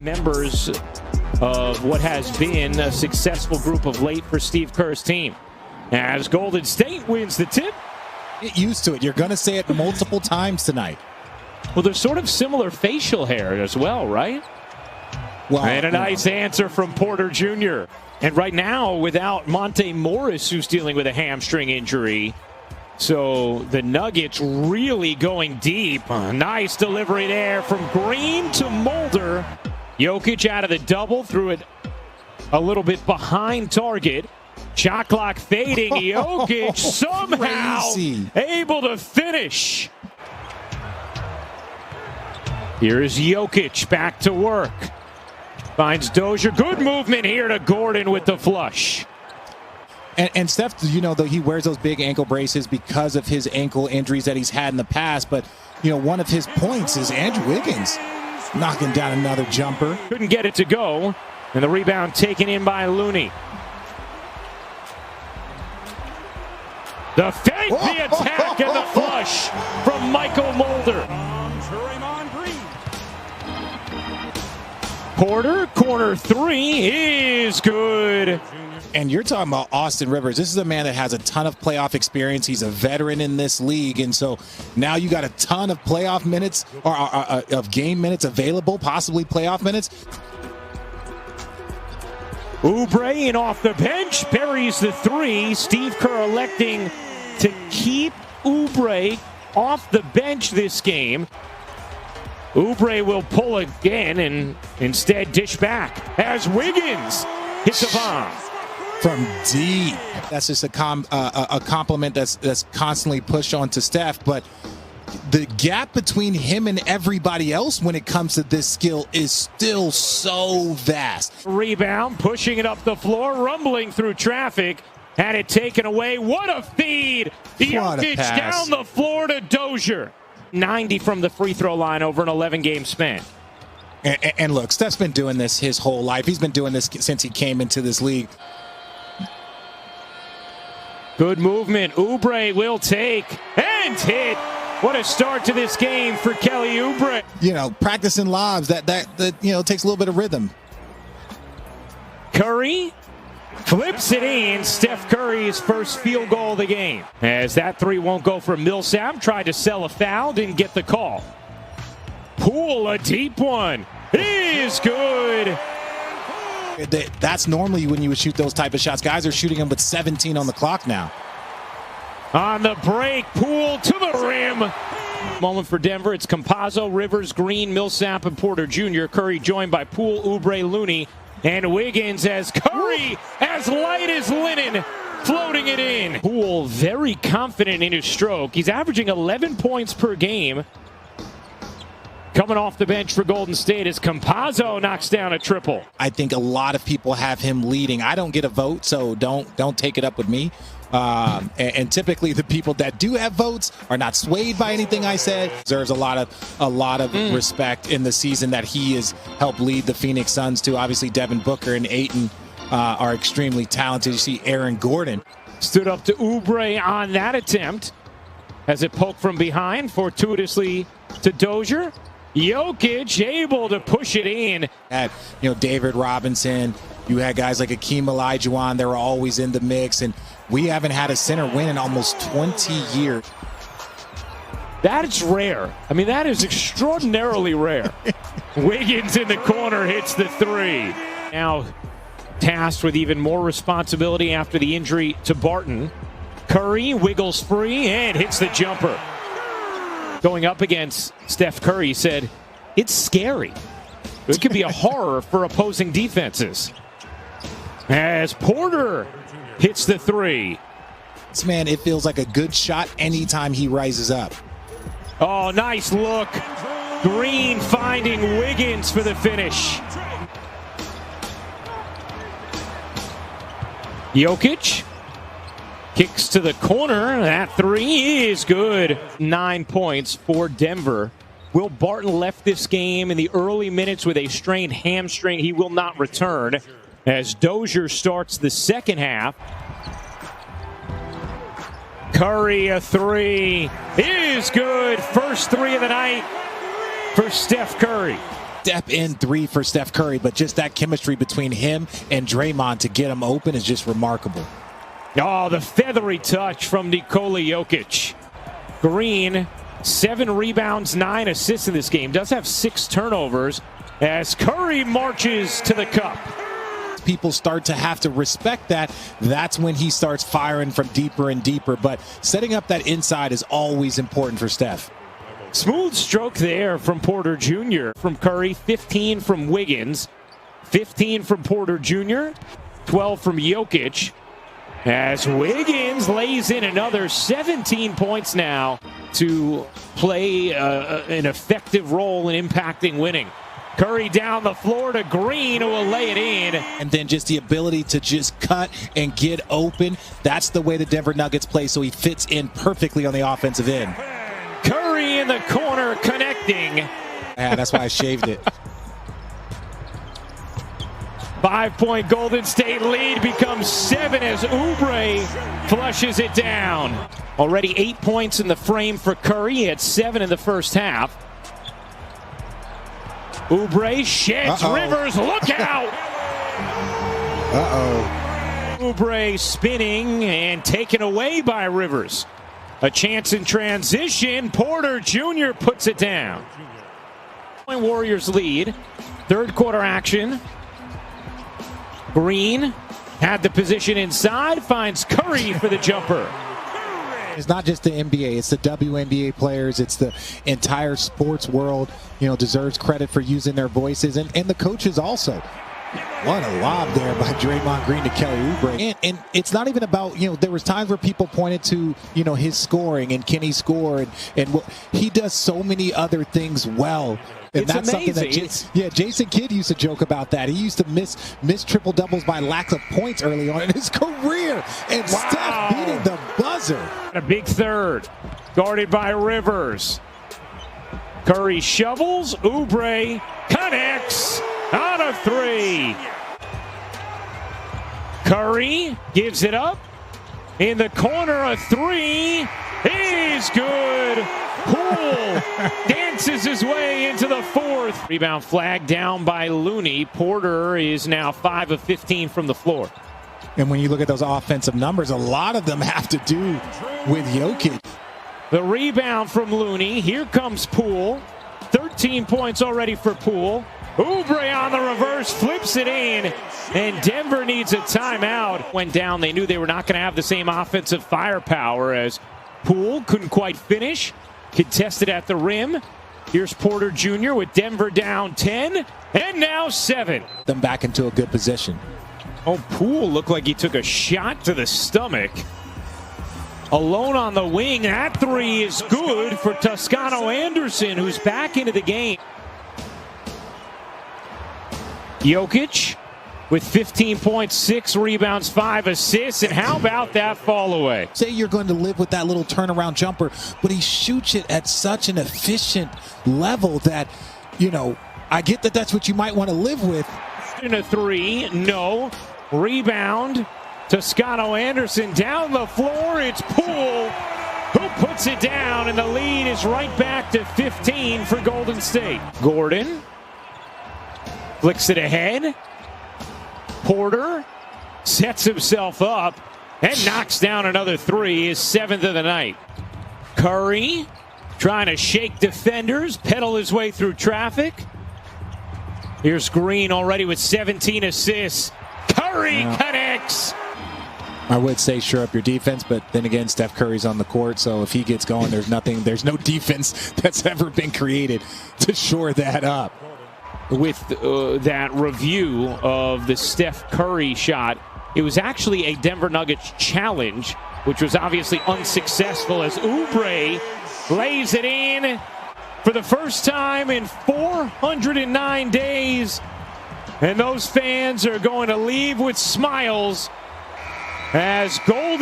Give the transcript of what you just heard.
Members of what has been a successful group of late for Steve Kerr's team. As Golden State wins the tip. Get used to it. You're going to say it multiple times tonight. Well, there's sort of similar facial hair as well, right? Well, and a nice answer from Porter Jr. And right now, without Monte Morris, who's dealing with a hamstring injury. So the Nuggets really going deep. Nice delivery there from Green to Mulder. Jokic out of the double, threw it a little bit behind target. Shot clock fading. Jokic somehow able to finish. Here's Jokic back to work. Finds Dozier. Good movement here to Gordon with the flush. And Steph, you know, though he wears those big ankle braces because of his ankle injuries that he's had in the past. But, you know, one of his points is Andrew Wiggins knocking down another jumper. Couldn't get it to go. And the rebound taken in by Looney. The fake, the attack, and the flush from Michael Mulder. Porter, corner three is good. And you're talking about Austin Rivers. This is a man that has a ton of playoff experience. He's a veteran in this league. And so now you got a ton of playoff minutes or of game minutes available, possibly playoff minutes. Oubre in off the bench, buries the three. Steve Kerr electing to keep Oubre off the bench this game. Oubre will pull again and instead dish back as Wiggins hits a bomb. From deep. That's just a compliment that's constantly pushed onto Steph. But the gap between him and everybody else when it comes to this skill is still so vast. Rebound, pushing it up the floor, rumbling through traffic. Had it taken away. What a feed! Jokic down the floor to Dozier. 90 from the free throw line over an 11-game span. And look, Steph's been doing this his whole life. He's been doing this since he came into this league. Good movement. Oubre will take and hit. What a start to this game for Kelly Oubre. You know, practicing lobs, that you know, takes a little bit of rhythm. Curry flips it in. Steph Curry's first field goal of the game. As that three won't go for Millsap. Tried to sell a foul, didn't get the call. Poole, a deep one. Is good. That's normally when you would shoot those type of shots. Guys are shooting them with 17 on the clock now. On the break, Poole to the rim. Moment for Denver. It's Campazzo, Rivers, Green, Millsap, and Porter Jr. Curry joined by Poole, Oubre, Looney, and Wiggins as Curry, as light as linen, floating it in. Poole very confident in his stroke. He's averaging 11 points per game. Coming off the bench for Golden State as Campazzo knocks down a triple. I think a lot of people have him leading. I don't get a vote, so don't take it up with me. And typically the people that do have votes are not swayed by anything I said. Deserves a lot of respect in the season that he has helped lead the Phoenix Suns to. Obviously Devin Booker and Ayton are extremely talented. You see Aaron Gordon. Stood up to Oubre on that attempt as it poked from behind fortuitously to Dozier. Jokic able to push it in. At, you know, David Robinson, you had guys like Akeem Olajuwon. They were always in the mix, and we haven't had a center win in almost 20 years. That's rare. I mean, that is extraordinarily rare. Wiggins in the corner hits the three. Now tasked with even more responsibility after the injury to Barton. Curry wiggles free and hits the jumper. Going up against Steph Curry, said, it's scary. It could be a horror for opposing defenses. As Porter hits the three. This man, it feels like a good shot anytime he rises up. Oh, nice look. Green finding Wiggins for the finish. Jokic kicks to the corner. That three is good. 9 points for Denver. Will Barton left this game in the early minutes with a strained hamstring. He will not return as Dozier starts the second half. Curry, a three is good. First three of the night for Steph Curry. step in three for Steph Curry, but just that chemistry between him and Draymond to get him open is just remarkable. Oh, the feathery touch from Nikola Jokic. Green, 7 rebounds, 9 assists in this game. Does have 6 turnovers as Curry marches to the cup. People start to have to respect that. That's when he starts firing from deeper and deeper. But setting up that inside is always important for Steph. Smooth stroke there from Porter Jr. From Curry, 15 from Wiggins, 15 from Porter Jr., 12 from Jokic. As Wiggins lays in another 17 points now to play an effective role in impacting winning. Curry down the floor to Green, who will lay it in. And then just the ability to just cut and get open. That's the way the Denver Nuggets play, so he fits in perfectly on the offensive end. Curry in the corner connecting. Yeah, that's why I shaved it. 5-point Golden State lead becomes 7 as Oubre flushes it down. Already 8 points in the frame for Curry. He had 7 in the first half. Oubre sheds Rivers. Look out! Oubre spinning and taken away by Rivers. A chance in transition. Porter Jr. puts it down. Warriors lead. Third quarter action. Green had the position inside, finds Curry for the jumper. It's not just the NBA, it's the WNBA players, it's the entire sports world, deserves credit for using their voices, and the coaches also. What a lob there by Draymond Green to Kelly Oubre. And it's not even about, there was times where people pointed to, his scoring and can he score and he does so many other things well. And it's that's amazing. Something that Jason Kidd used to joke about that. He used to miss triple doubles by lack of points early on in his career. And Steph beating the buzzer. A big third, guarded by Rivers. Curry shovels, Oubre connects on a 3. Curry gives it up in the corner, a 3. It is good. Poole dances his way into the 4th. Rebound flag down by Looney. Porter is now 5 of 15 from the floor. And when you look at those offensive numbers, a lot of them have to do with Jokic. The rebound from Looney. Here comes Poole. 13 points already for Poole. Oubre on the reverse, flips it in, and Denver needs a timeout. Went down, they knew they were not going to have the same offensive firepower as Poole couldn't quite finish. Contested at the rim. Here's Porter Jr. with Denver down 10, and now 7. Them back into a good position. Oh, Poole looked like he took a shot to the stomach. Alone on the wing, that 3 is good for Toscano Anderson, who's back into the game. Jokic with 15 points, 6 rebounds, 5 assists, and how about that fall away? Say you're going to live with that little turnaround jumper, but he shoots it at such an efficient level that, I get that that's what you might want to live with. In a 3, no. Rebound, Toscano Anderson down the floor, it's Poole who puts it down, and the lead is right back to 15 for Golden State. Gordon flicks it ahead. Porter sets himself up and knocks down another 3, his 7th of the night. Curry trying to shake defenders, pedal his way through traffic. Here's Green already with 17 assists. Curry connects. I would say shore up your defense, but then again, Steph Curry's on the court, so if he gets going, there's no defense that's ever been created to shore that up. With that review of the Steph Curry shot, it was actually a Denver Nuggets challenge, which was obviously unsuccessful as Oubre lays it in for the first time in 409 days. And those fans are going to leave with smiles as Golden